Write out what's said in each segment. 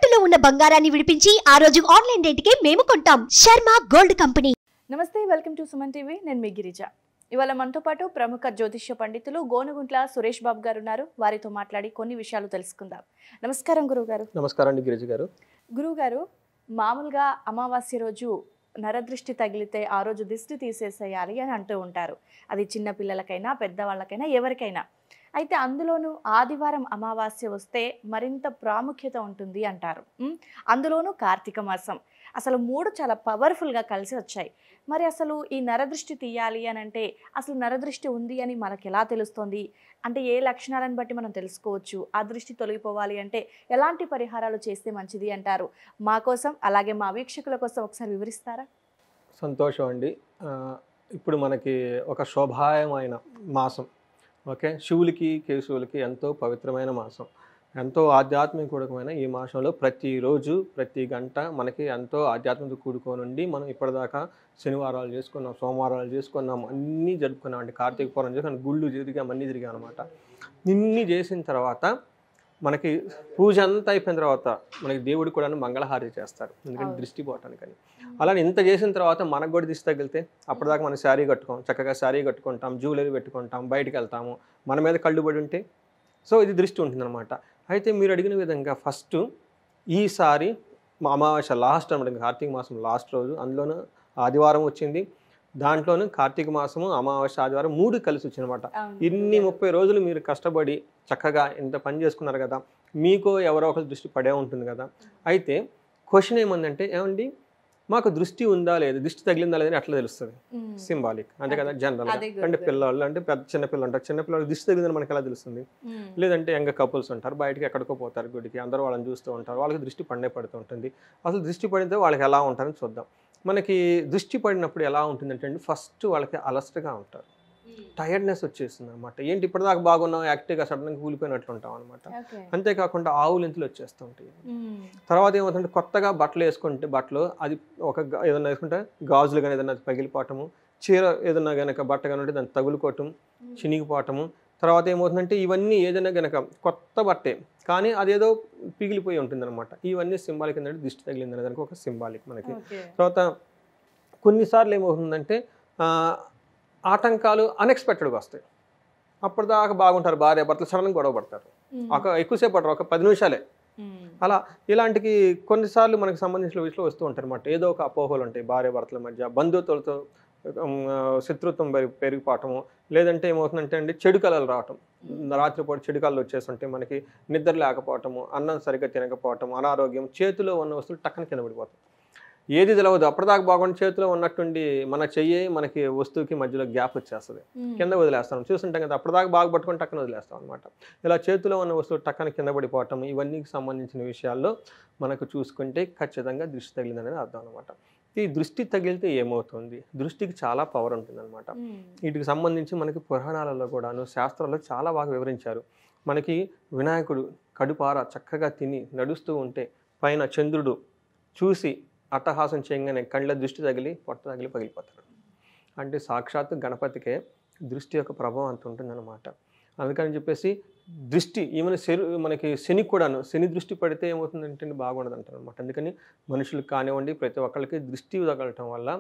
తాకట్టులో ఉన్న బంగారాన్ని విడిపించి ఆ రోజు ఆన్లైన్ రేటుకే మేము కొంటాం. Sharma gold company. నమస్తే, వెల్కమ్ టు సుమన్ టీవీ. నేను మీ గిరిజ. ఇవాళ మనతో పాటు ప్రముఖ జ్యోతిష్య పండితులు గోనుగుంట్ల సురేష్ బాబు గారు ఉన్నారు. వారితో మాట్లాడి కొన్ని విషయాలు తెలుసుకుందాం. నమస్కారం గురువుగారు. నమస్కారం అండి గిరిజ గారు. గురువుగారు, మామూలుగా అమావాస్య రోజు నరదృష్టి తగిలితే ఆ రోజు దిష్టి తీసేసేయాలి అని అంటూ ఉంటారు. అది చిన్న పిల్లలకైనా పెద్దవాళ్ళకైనా ఎవరికైనా. అయితే అందులోనూ ఆదివారం అమావాస్య వస్తే మరింత ప్రాముఖ్యత ఉంటుంది అంటారు. అందులోనూ కార్తీక మాసం అసలు మూడు చాలా పవర్ఫుల్గా కలిసి వచ్చాయి. మరి అసలు ఈ నరదృష్టి తీయాలి అని అంటే అసలు నరదృష్టి ఉంది అని మనకు ఎలా తెలుస్తుంది? అంటే ఏ లక్షణాలను బట్టి మనం తెలుసుకోవచ్చు? ఆ దృష్టి తొలగిపోవాలి అంటే ఎలాంటి పరిహారాలు చేస్తే మంచిది అంటారు? మా కోసం అలాగే మా వీక్షకుల కోసం ఒకసారి వివరిస్తారా? సంతోషం అండి. ఇప్పుడు మనకి ఒక శోభాయమైన మాసం, ఓకే, శివులకి కేశవులకి ఎంతో పవిత్రమైన మాసం, ఎంతో ఆధ్యాత్మికమైన ఈ మాసంలో ప్రతిరోజు ప్రతి గంట మనకి ఎంతో ఆధ్యాత్మిక కూడుకోనుండి మనం ఇప్పటిదాకా శనివారాలు చేసుకున్నాం, సోమవారాలు చేసుకున్నాం, అన్నీ జరుపుకున్నాం అండి. కార్తీక పౌర్ణమి చేసుకున్నాం, గుళ్ళు తిరిగాం, అన్నీ తిరిగాం అనమాట. ఇన్ని చేసిన తర్వాత మనకి పూజ అంతా అయిపోయిన తర్వాత మనకి దేవుడు కూడా మంగళహారతి చేస్తారు, ఎందుకంటే దృష్టి పోవటానికని. అలానే ఇంత చేసిన తర్వాత మనకు కూడా దిష్టి తగిలితే అప్పటిదాకా మనం శారీ కట్టుకోం, చక్కగా శారీ కట్టుకుంటాం, జ్యువెలరీ పెట్టుకుంటాం, బయటికి వెళ్తాము, మన మీద కళ్ళు పడి ఉంటే సో ఇది దృష్టి ఉంటుందన్నమాట. అయితే మీరు అడిగిన విధంగా ఫస్ట్ ఈసారి అమావాస్య లాస్ట్ అనమాట, కార్తీక మాసం లాస్ట్ రోజు, అందులోనూ ఆదివారం వచ్చింది, దాంట్లోనూ కార్తీక మాసము అమావాస్య ఆదివారం మూడు కలిసి వచ్చినమాట. ఇన్ని 30 రోజులు మీరు కష్టపడి చక్కగా ఇంత పని చేసుకున్నారు కదా, మీకు ఎవరో ఒకరి దృష్టి పడే ఉంటుంది కదా. అయితే క్వశ్చన్ ఏమందంటే, ఏమండి మాకు దృష్టి ఉందా లేదా, దృష్టి తగిలిందా లేదని ఎట్లా తెలుస్తుంది? సింబాలిక్ అంతే కదా, జనరల్. అంటే పిల్లలు అంటే పెద్ద చిన్నపిల్లలు ఉంటారు, చిన్నపిల్లలు దృష్టి తగిలిందని మనకి ఎలా తెలుస్తుంది? లేదంటే యంగ్ కపుల్స్ ఉంటారు, బయటకి ఎక్కడికో పోతారు గుడికి, అందరూ వాళ్ళని చూస్తూ ఉంటారు, వాళ్ళకి దృష్టి పడుతూ ఉంటుంది. అసలు దృష్టి పడితే వాళ్ళకి ఎలా ఉంటారని చూద్దాం. మనకి దృష్టి పడినప్పుడు ఎలా ఉంటుందంటే అండి, ఫస్ట్ వాళ్ళకి అలసటగా ఉంటారు, టైర్డ్నెస్ వచ్చేస్తుంది అనమాట. ఏంటి ఇప్పటిదాకా బాగున్నాం, యాక్టివ్గా సడన్గా కూలిపోయినట్లు ఉంటాం అనమాట. అంతేకాకుండా ఆవులింతలు వచ్చేస్తూ ఉంటాయి. తర్వాత ఏమవుతుందంటే, కొత్తగా బట్టలు వేసుకుంటే బట్టలు అది ఒక ఏదన్నా వేసుకుంటే గాజులు కానీ ఏదన్నా పగిలిపోవటము, చీర ఏదన్నా కనుక బట్ట కానీ ఉంటే దాన్ని తగులుకోవటం, చినిగిపోవటము. తర్వాత ఏమవుతుందంటే, ఇవన్నీ ఏదైనా కనుక కొత్త బట్టే కానీ అదేదో పిగిలిపోయి ఉంటుంది అనమాట. ఇవన్నీ సింబాలిక్ ఏంటంటే దృష్టి తగిలింది అనేదానికి ఒక సింబాలిక్ మనకి. తర్వాత కొన్నిసార్లు ఏమవుతుందంటే ఆటంకాలు అన్ఎక్స్పెక్టెడ్గా వస్తాయి. అప్పటిదాకా బాగుంటారు భార్య భర్తలు, సడన్గా గొడవ పడతారు, ఎక్కువసేపు పడరు, ఒక 10 నిమిషాలే. అలా ఇలాంటికి కొన్నిసార్లు మనకు సంబంధించిన విషయంలో వస్తూ ఉంటారు అనమాట. ఏదో ఒక అపోహలు ఉంటాయి భార్య భర్తల మధ్య, బంధువులతో శత్రుత్వం పెరిగిపోవటము, లేదంటే ఏమవుతుందంటే అండి చెడు కళలు రావటం, రాత్రిపూట చెడు కళలు వచ్చేస్తుంటే మనకి నిద్ర లేకపోవటము, అన్నం సరిగ్గా తినకపోవటం, అనారోగ్యం, చేతిలో ఉన్న వస్తువులు టక్కన కింద పడిపోతాం, ఏది తెలియదు. అప్పటిదాకా బాగుండి చేతిలో ఉన్నట్టుండి మన చెయ్యి మనకి వస్తువుకి మధ్యలో గ్యాప్ వచ్చేస్తుంది, కింద వదిలేస్తాం, చూస్తుంటాం కదా, అప్పటిదాకా బాగా పట్టుకొని టక్కన వదిలేస్తాం అనమాట. ఇలా చేతిలో ఉన్న వస్తువు టక్కన కింద పడిపోవటం, ఇవన్నీ సంబంధించిన విషయాల్లో మనకు చూసుకుంటే ఖచ్చితంగా దృష్టి తగిలిందనేది అర్థం అనమాట. ఈ దృష్టి తగిలితే ఏమవుతుంది? దృష్టికి చాలా పవర్ ఉంటుందన్నమాట. వీటికి సంబంధించి మనకి పురాణాలలో కూడాను శాస్త్రాల్లో చాలా బాగా వివరించారు. మనకి వినాయకుడు కడుపార చక్కగా తిని నడుస్తూ ఉంటే పైన చంద్రుడు చూసి అట్టహాసం చేయగానే కళ్ళ దృష్టి తగిలి పొట్ట తగిలి పగిలిపోతారు. అంటే సాక్షాత్తు గణపతికే దృష్టి యొక్క ప్రభావం అంత ఉంటుందన్నమాట. అందుకని చెప్పేసి దృష్టి ఈమెను మనకి శని కూడాను, శని దృష్టి పడితే ఏమవుతుందంటే బాగుండదు అంటారు అనమాట. అందుకని మనుషులకు కానివ్వండి ప్రతి ఒక్కరికి దృష్టి తగలటం వల్ల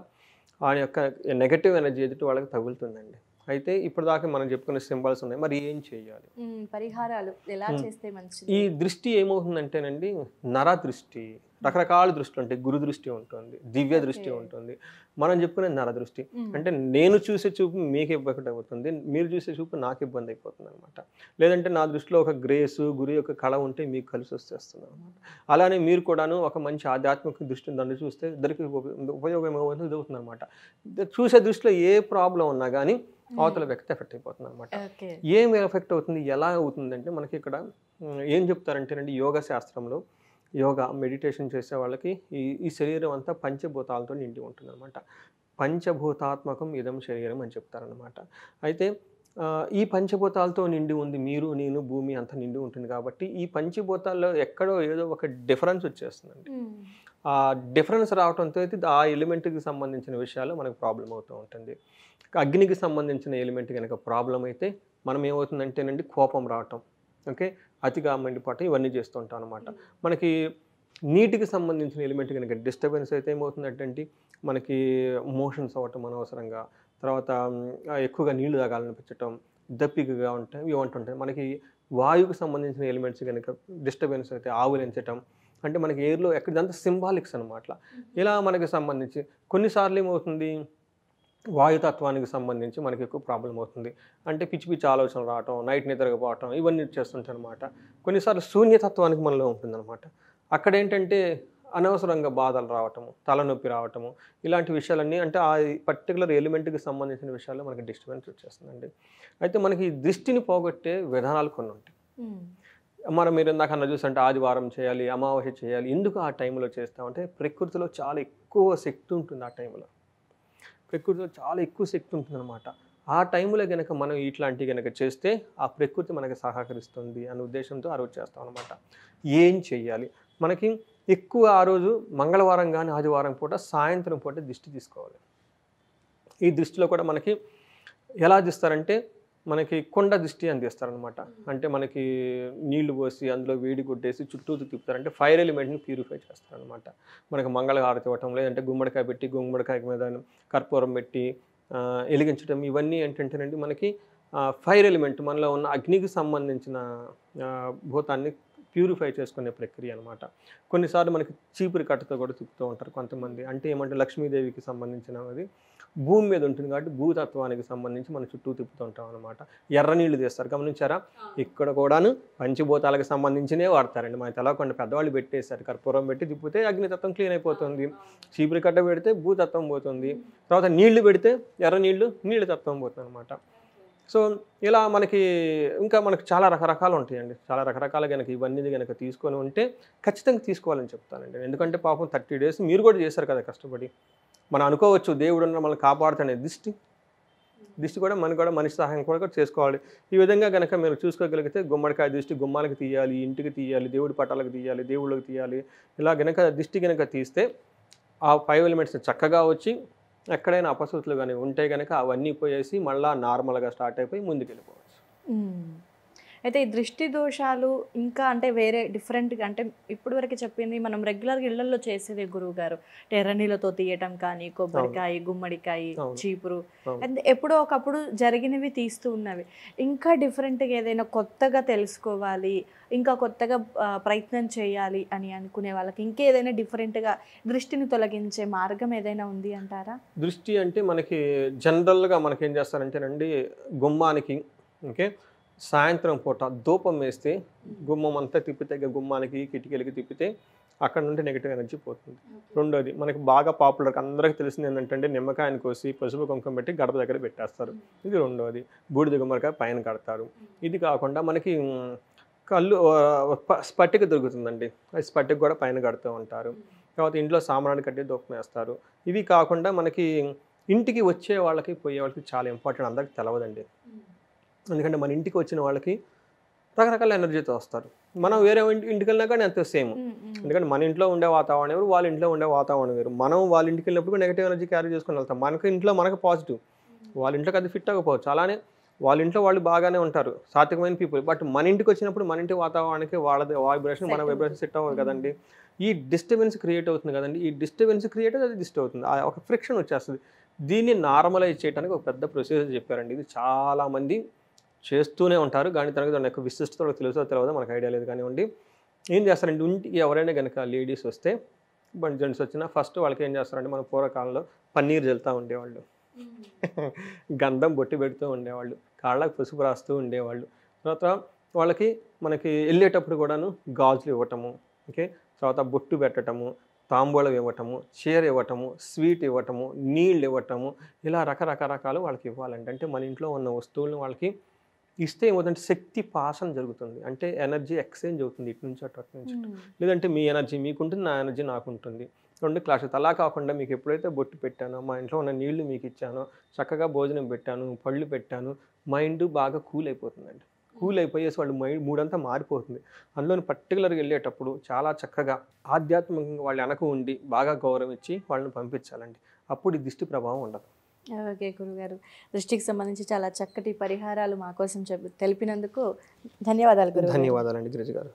ఆ యొక్క నెగటివ్ ఎనర్జీ ఎదుటి వాళ్ళకి తగులుతుందండి. అయితే ఇప్పుడు దాకా మనం చెప్పుకునే సింబల్స్ ఉన్నాయి, మరి ఏం చేయాలి, పరిహారాలు ఎలా చేస్తే మంచిది? ఈ దృష్టి ఏమవుతుందంటేనండి, నర దృష్టి, రకరకాల దృష్టి ఉంటాయి, గురు దృష్టి ఉంటుంది, దివ్య దృష్టి ఉంటుంది, మనం చెప్పుకునే నర దృష్టి. అంటే నేను చూసే చూపు మీకు ఇబ్బంది అవుతుంది, మీరు చూసే చూపు నాకు ఇబ్బంది అయిపోతుంది అనమాట. లేదంటే నా దృష్టిలో ఒక గ్రేసు గురి యొక్క కళ ఉంటే మీకు కలిసి వచ్చేస్తుంది అనమాట. అలానే మీరు కూడాను ఒక మంచి ఆధ్యాత్మిక దృష్టిని దాన్ని చూస్తే ఇద్దరికి ఉపయోగం ఏమవుతుంది, ఇది అవుతుంది అనమాట. చూసే దృష్టిలో ఏ ప్రాబ్లం ఉన్నా కానీ అవతల వ్యక్తి ఎఫెక్ట్ అయిపోతుంది అనమాట. ఏమి ఎఫెక్ట్ అవుతుంది, ఎలా అవుతుందంటే మనకి ఇక్కడ ఏం చెప్తారంటేనండి, యోగ శాస్త్రంలో యోగా మెడిటేషన్ చేసే వాళ్ళకి ఈ శరీరం అంతా పంచభూతాలతో నిండి ఉంటుంది అనమాట. పంచభూతాత్మకం ఇదం శరీరం అని చెప్తారనమాట. అయితే ఈ పంచభూతాలతో నిండి ఉంది, మీరు నేను భూమి అంతా నిండి ఉంటుంది కాబట్టి ఈ పంచభూతాల్లో ఎక్కడో ఏదో ఒక డిఫరెన్స్ వచ్చేస్తుందండి. ఆ డిఫరెన్స్ రావడంతో ఆ ఎలిమెంట్కి సంబంధించిన విషయాలు మనకు ప్రాబ్లం అవుతూ ఉంటుంది. అగ్నికి సంబంధించిన ఎలిమెంట్ కనుక ప్రాబ్లం అయితే మనం ఏమవుతుందంటేనండి కోపం రావటం, ఓకే, అతిగా మండిపోవటం, ఇవన్నీ చేస్తూ ఉంటాం అనమాట. మనకి నీటికి సంబంధించిన ఎలిమెంట్ కనుక డిస్టర్బెన్స్ అయితే ఏమవుతుందంటే మనకి మోషన్స్ అవ్వటం అనవసరంగా, తర్వాత ఎక్కువగా నీళ్లు తాగాలనిపించటం, దప్పికగా ఉంటాయి, ఇవి ఉంటుంటాయి. మనకి వాయువుకి సంబంధించిన ఎలిమెంట్స్ కనుక డిస్టర్బెన్స్ అయితే ఆవులించటం, అంటే మనకి ఎయిర్లో ఎక్కడంతా సింబాలిక్స్ అనమాట. ఇలా మనకి సంబంధించి కొన్నిసార్లు ఏమవుతుంది, వాయుతత్వానికి సంబంధించి మనకి ఎక్కువ ప్రాబ్లం అవుతుంది. అంటే పిచ్చి పిచ్చి ఆలోచనలు రావటం, నైట్ నిద్రపోవటం, ఇవన్నీ చేస్తుంటాయి అనమాట. కొన్నిసార్లు శూన్యతత్వానికి మనలో ఉంటుందన్నమాట. అక్కడ ఏంటంటే అనవసరంగా బాధలు రావటము, తలనొప్పి రావటము, ఇలాంటి విషయాలన్నీ అంటే ఆ పర్టికులర్ ఎలిమెంట్కి సంబంధించిన విషయాల్లో మనకి డిస్టర్బెన్స్ వచ్చేస్తుందండి. అయితే మనకి దృష్టిని పోగొట్టే విధానాలు కొన్ని ఉంటాయి. మీరు ఇందాక అన్న చూసంటే ఆదివారం చేయాలి, అమావాస్య చేయాలి. ఎందుకు ఆ టైంలో చేస్తామంటే ప్రకృతిలో చాలా ఎక్కువ శక్తి ఉంటుంది. ఆ టైంలో ప్రకృతిలో చాలా ఎక్కువ శక్తి ఉంటుందన్నమాట. ఆ టైంలో కనుక మనం ఇట్లాంటివి కనుక చేస్తే ఆ ప్రకృతి మనకి సహకరిస్తుంది అనే ఉద్దేశంతో ఆ రోజు చేస్తాం అనమాట. ఏం చెయ్యాలి, మనకి ఎక్కువ ఆ రోజు మంగళవారం కానీ ఆదివారం పూట సాయంత్రం పూట దిష్టి తీసుకోవాలి. ఈ దృష్టిలో కూడా మనకి ఎలా తీస్తారంటే మనకి కొండ దిష్టి అని తీస్తారనమాట. అంటే మనకి నీళ్లు పోసి అందులో వేడి కొట్టేసి చుట్టూతో తిప్పుతారంటే ఫైర్ ఎలిమెంట్ని ప్యూరిఫై చేస్తారనమాట. మనకి మంగళహారతి ఇవ్వటం, లేదంటే గుమ్మడికాయ పెట్టి గుమ్మడికాయ మీద కర్పూరం పెట్టి వెలిగించడం, ఇవన్నీ ఏంటంటేనండి మనకి ఫైర్ ఎలిమెంట్ మనలో ఉన్న అగ్నికి సంబంధించిన భూతాన్ని ప్యూరిఫై చేసుకునే ప్రక్రియ అనమాట. కొన్నిసార్లు మనకి చీపురి కట్టతో కూడా తిప్పుతూ ఉంటారు కొంతమంది. అంటే ఏమంటే లక్ష్మీదేవికి సంబంధించినది భూమి మీద ఉంటుంది కాబట్టి భూతత్వానికి సంబంధించి మన చుట్టూ తిప్పుతూ ఉంటాం అనమాట. ఎర్ర నీళ్లు తీస్తారు, గమనించారా? ఇక్కడ కూడాను పంచభూతాలకు సంబంధించినే వాడతారండి. మనకి తెలవకుండా పెద్దవాళ్ళు పెట్టేస్తారు. కర్పూరం పెట్టి తిప్పితే అగ్నితత్వం క్లీన్ అయిపోతుంది, చీపురి కట్ట పెడితే భూతత్వం పోతుంది, తర్వాత నీళ్లు పెడితే ఎర్ర నీళ్ళు తత్వం పోతుంది అనమాట. సో ఇలా మనకి ఇంకా మనకి చాలా రకరకాలు ఉంటాయండి. చాలా రకరకాల కనుక ఇవన్నీ కనుక తీసుకొని ఉంటే ఖచ్చితంగా తీసుకోవాలని చెప్తానండి. ఎందుకంటే పాపం 30 days మీరు కూడా చేశారు కదా కష్టపడి. మనం అనుకోవచ్చు దేవుడు మనల్ని కాపాడుతానే, దిష్టి కూడా మనకు కూడా మనిషి సహాయం కూడా చేసుకోవాలి. ఈ విధంగా కనుక మీరు చూసుకోగలిగితే గుమ్మడికాయ దిష్టి గుమ్మాలకు తీయాలి, ఇంటికి తీయాలి, దేవుడి పటాలకు తీయాలి, దేవుళ్ళకి తీయాలి. ఇలా కనుక దిష్టి కనుక తీస్తే ఆ 5 elements చక్కగా వచ్చి ఎక్కడైనా అపశృతులు కానీ ఉంటే కనుక అవన్నీ పోయేసి మళ్ళీ నార్మల్గా స్టార్ట్ అయిపోయి ముందుకు వెళ్ళిపోవచ్చు. అయితే ఈ దృష్టి దోషాలు ఇంకా అంటే వేరే డిఫరెంట్గా, అంటే ఇప్పుడు వరకు చెప్పింది మనం రెగ్యులర్గా ఇళ్లలో చేసేదే గురువు గారు, ఎర్రనీళ్ళతో తీయటం కానీ, కొబ్బరికాయ, గుమ్మడికాయ, చీపురు, అంటే ఎప్పుడో ఒకప్పుడు జరిగినవి తీస్తూ ఉన్నవి. ఇంకా డిఫరెంట్గా ఏదైనా కొత్తగా తెలుసుకోవాలి, ఇంకా కొత్తగా ప్రయత్నం చేయాలి అని అనుకునే వాళ్ళకి ఇంకేదైనా డిఫరెంట్గా దృష్టిని తొలగించే మార్గం ఏదైనా ఉంది అంటారా? దృష్టి అంటే మనకి జనరల్గా మనకి ఏం చేస్తారంటేనండి, గుమ్మానికి ఓకే సాయంత్రం పూట ధూపం వేస్తే గుమ్మం అంతా తిప్పితే, గుమ్మానికి కిటికీలకి తిప్పితే అక్కడ నుండి నెగిటివ్ ఎనర్జీ పోతుంది. రెండోది మనకి బాగా పాపులర్ అందరికీ తెలిసింది ఏంటంటే నిమ్మకాయని కోసి పసుపు కుంకుమ పెట్టి గడప దగ్గర పెట్టేస్తారు. ఇది రెండోది. బూడిద గుమ్మడికాయ పైన కడతారు. ఇది కాకుండా మనకి కళ్ళు స్పటిక దొరుకుతుందండి, అది స్పటిక కూడా పైన కడుతూ ఉంటారు. తర్వాత ఇంట్లో సామాను కట్టి ధూపం వేస్తారు. ఇవి కాకుండా మనకి ఇంటికి వచ్చే వాళ్ళకి పోయే వాళ్ళకి చాలా ఇంపార్టెంట్, అందరికీ తెలవదండి. ఎందుకంటే మన ఇంటికి వచ్చిన వాళ్ళకి రకరకాల ఎనర్జీతో వస్తారు. మనం వేరే ఇంటికి వెళ్ళినా కానీ అంతే సేమ్. ఎందుకంటే మన ఇంట్లో ఉండే వాతావరణం వేరు, వాళ్ళ ఇంట్లో ఉండే వాతావరణం వేరు. మనం వాళ్ళ ఇంటికి వెళ్ళినప్పుడు నెగిటివ్ ఎనర్జీ క్యారీ చేసుకొని వెళ్తాం. మనకి ఇంట్లో మనకు పాజిటివ్, వాళ్ళ ఇంట్లోకి అది ఫిట్ అవ్వకపోవచ్చు. అలానే వాళ్ళ ఇంట్లో వాళ్ళు బాగానే ఉంటారు, సాత్వికమైన పీపుల్. బట్ మన ఇంటికి వచ్చినప్పుడు మన ఇంటి వాతావరణానికి వాళ్ళ వైబ్రేషన్ మన వైబ్రేషన్ సెట్ అవ్వదు కదండి. ఈ డిస్టర్బెన్స్ క్రియేట్ అవుతుంది కదండి. ఈ డిస్టర్బెన్స్ క్రియేట్ అది డిస్టర్బ్ అవుతుంది, ఒక ఫ్రిక్షన్ వచ్చేస్తుంది. దీన్ని నార్మలైజ్ చేయడానికి ఒక పెద్ద ప్రొసీజర్ చెప్పారండి. ఇది చాలామంది చేస్తూనే ఉంటారు, కానీ తనకు దాని యొక్క విశిష్టత తెలుసో తెలియదో మనకు ఐడియా లేదు. కానివ్వండి, ఏం చేస్తారంటే ఇంటికి ఎవరైనా కనుక లేడీస్ వస్తే, జెంట్స్ వచ్చినా ఫస్ట్ వాళ్ళకి ఏం చేస్తారంటే మన పూర్వకాలంలో పన్నీర్ జల్లుతూ ఉండేవాళ్ళు, గంధం బొట్టి పెడుతూ ఉండేవాళ్ళు, కాళ్ళకు పసుపు రాస్తూ ఉండేవాళ్ళు. తర్వాత వాళ్ళకి మనకి వెళ్ళేటప్పుడు కూడాను గాజులు ఇవ్వటము, ఓకే, తర్వాత బొట్టు పెట్టటము, తాంబూలం ఇవ్వటము, చీర ఇవ్వటము, స్వీట్ ఇవ్వటము, నీళ్ళు ఇవ్వటము, ఇలా రకరకాలు వాళ్ళకి ఇవ్వాలంటే అంటే మన ఇంట్లో ఉన్న వస్తువులను వాళ్ళకి ఇస్తే ఏమవుతుందంటే శక్తి పాసన జరుగుతుంది. అంటే ఎనర్జీ ఎక్స్చేంజ్ అవుతుంది ఇటు నుంచి అటు నుంచి. లేదంటే మీ ఎనర్జీ మీకుంటుంది, నా ఎనర్జీ నాకు ఉంటుంది, రెండు క్లాషెస్. అలా కాకుండా మీకు ఎప్పుడైతే బొట్టు పెట్టానో, మా ఇంట్లో ఉన్న నీళ్లు మీకు ఇచ్చానో, చక్కగా భోజనం పెట్టాను, పళ్ళు పెట్టాను, మైండ్ బాగా కూల్ అయిపోతుందండి. కూల్ అయిపోయేసి వాళ్ళు మూడంతా మారిపోతుంది. అందులోని పర్టికులర్గా వెళ్ళేటప్పుడు చాలా చక్కగా ఆధ్యాత్మికంగా వాళ్ళు వెనక ఉండి బాగా గౌరవించి వాళ్ళని పంపించాలండి. అప్పుడు ఈ దిష్టి ప్రభావం ఉండదు. ఓకే గురుగారు, దృష్టికి సంబంధించి చాలా చక్కటి పరిహారాలు మా కోసం తెలిపినందుకు ధన్యవాదాలు గురుగారు. ధన్యవాదాలండి గిరిజ గారు.